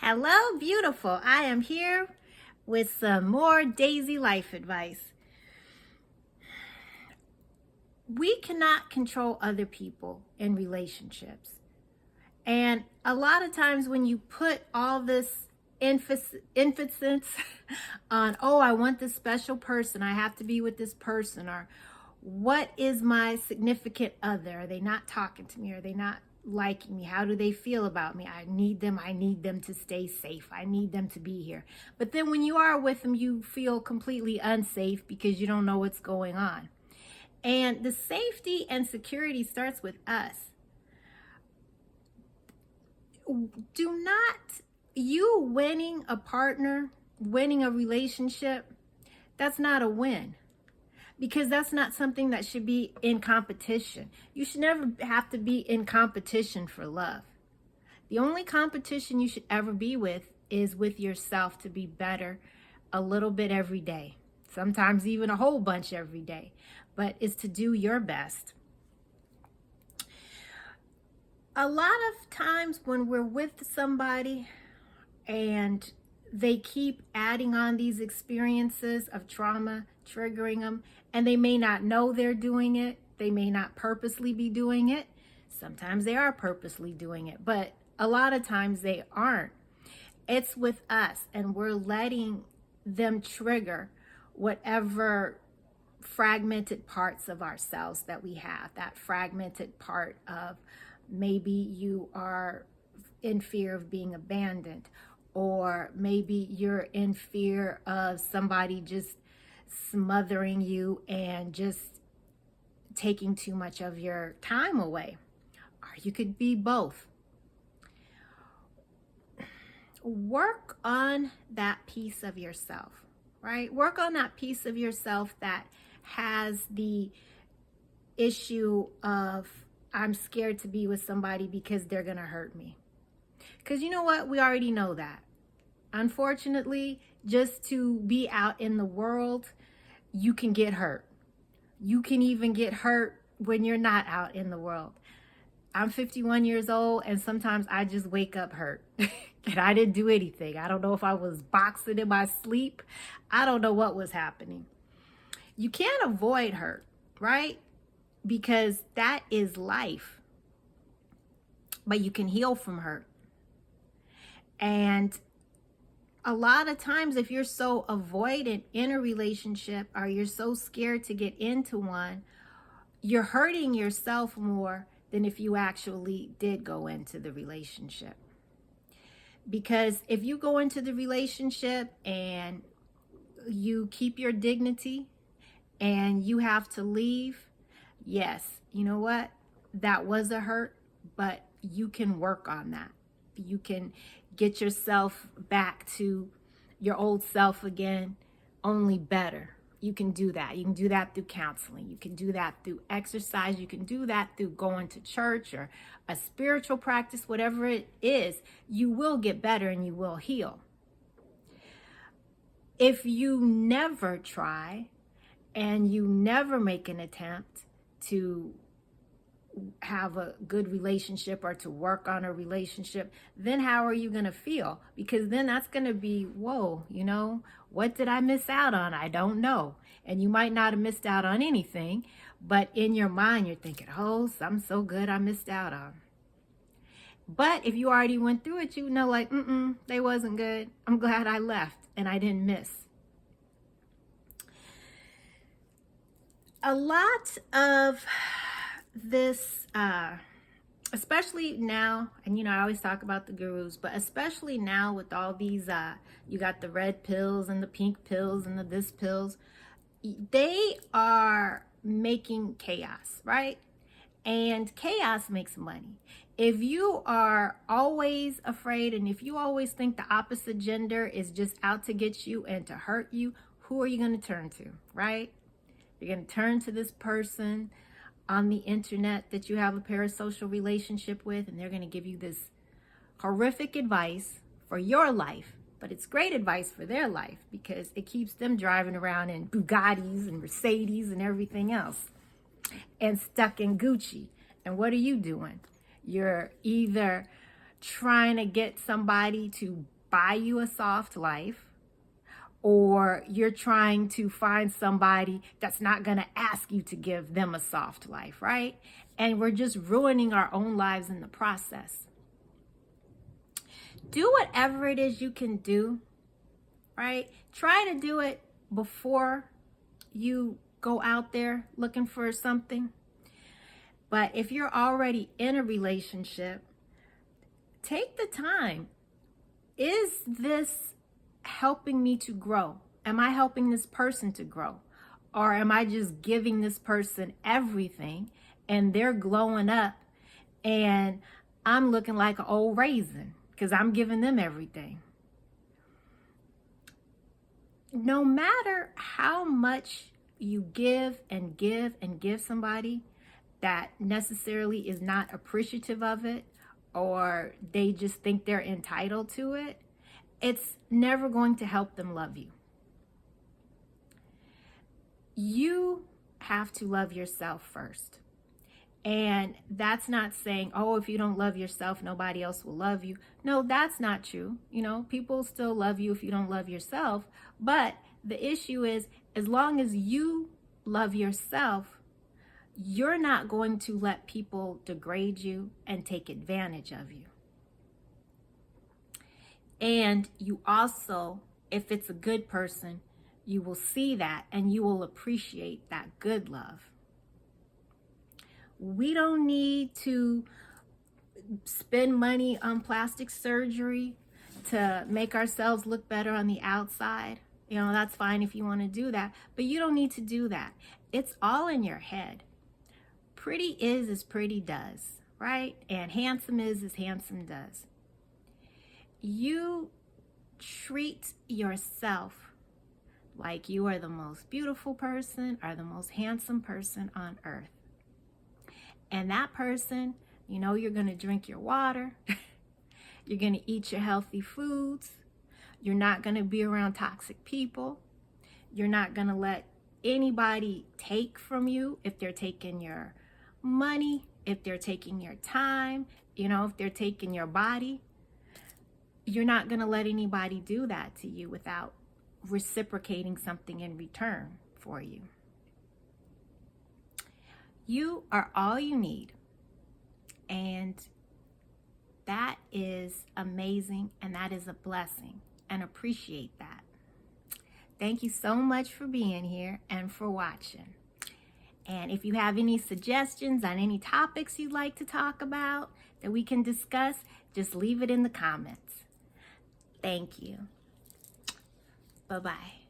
Hello, beautiful. I am here with some more Daisy life advice. We cannot control other people in relationships. And a lot of times when you put all this emphasis on, oh, I want this special person, I have to be with this person, or what is my significant other? Are they not talking to me? Are they not liking me? How do they feel about me? I need them to stay safe. I need them to be here. But then when you are with them, you feel completely unsafe because you don't know what's going on. And the safety and security starts with us. Do not, you winning a partner, winning a relationship, that's not a win. Because that's not something that should be in competition. You should never have to be in competition for love. The only competition you should ever be with is with yourself, to be better a little bit every day. Sometimes even a whole bunch every day. But it's to do your best. A lot of times when we're with somebody and they keep adding on these experiences of trauma, triggering them, and they may not know they're doing it. They may not purposely be doing it. Sometimes they are purposely doing it, but a lot of times they aren't. It's with us, and we're letting them trigger whatever fragmented parts of ourselves that we have. That fragmented part of, maybe you are in fear of being abandoned, or maybe you're in fear of somebody just smothering you and just taking too much of your time away. Or you could be both. Work on that piece of yourself, right? Work on that piece of yourself that has the issue of, I'm scared to be with somebody because they're going to hurt me. Because you know what? We already know that. Unfortunately, just to be out in the world, you can get hurt. You can even get hurt when you're not out in the world. I'm 51 years old, and sometimes I just wake up hurt. And I didn't do anything. I don't know if I was boxing in my sleep. I don't know what was happening. You can't avoid hurt, right? Because that is life. But you can heal from hurt. And a lot of times, if you're so avoidant in a relationship, or you're so scared to get into one, you're hurting yourself more than if you actually did go into the relationship. Because if you go into the relationship and you keep your dignity and you have to leave, yes, you know what? That was a hurt, but you can work on that. You can get yourself back to your old self again, only better. You can do that. You can do that through counseling. You can do that through exercise. You can do that through going to church or a spiritual practice, whatever it is. You will get better and you will heal. If you never try and you never make an attempt to have a good relationship or to work on a relationship, then how are you going to feel? Because then that's going to be, whoa, what did I miss out on? I don't know. And you might not have missed out on anything, but in your mind, you're thinking, oh, something so good I missed out on. But if you already went through it, you know, like, they wasn't good. I'm glad I left and I didn't miss. A lot of this, especially now, and I always talk about the gurus, but especially now with all these, you got the red pills and the pink pills and the this pills, they are making chaos, right? And chaos makes money. If you are always afraid, and if you always think the opposite gender is just out to get you and to hurt you, who are you going to turn to, right? You're going to turn to this person on the internet that you have a parasocial relationship with, and they're going to give you this horrific advice for your life. But it's great advice for their life because it keeps them driving around in Bugattis and Mercedes and everything else and stuck in Gucci. And what are you doing? You're either trying to get somebody to buy you a soft life, or you're trying to find somebody that's not going to ask you to give them a soft life, right? And we're just ruining our own lives in the process. Do whatever it is you can do, right? Try to do it before you go out there looking for something. But if you're already in a relationship, take the time. Is this helping me to grow? Am I helping this person to grow? Or am I just giving this person everything and they're glowing up and I'm looking like an old raisin because I'm giving them everything? No matter how much you give and give and give somebody that necessarily is not appreciative of it, or they just think they're entitled to it, it's never going to help them love you. You have to love yourself first. And that's not saying, oh, if you don't love yourself, nobody else will love you. No, that's not true. You know, people still love you if you don't love yourself. But the issue is, as long as you love yourself, you're not going to let people degrade you and take advantage of you. And you also, if it's a good person, you will see that and you will appreciate that good love. We don't need to spend money on plastic surgery to make ourselves look better on the outside. You know, that's fine if you want to do that, but you don't need to do that. It's all in your head. Pretty is as pretty does, right? And handsome is as handsome does. You treat yourself like you are the most beautiful person or the most handsome person on earth. And that person, you know, you're going to drink your water. You're going to eat your healthy foods. You're not going to be around toxic people. You're not going to let anybody take from you if they're taking your money, if they're taking your time, you know, if they're taking your body. You're not going to let anybody do that to you without reciprocating something in return for you. You are all you need. And that is amazing, and that is a blessing, and appreciate that. Thank you so much for being here and for watching. And if you have any suggestions on any topics you'd like to talk about that we can discuss, just leave it in the comments. Thank you. Bye-bye.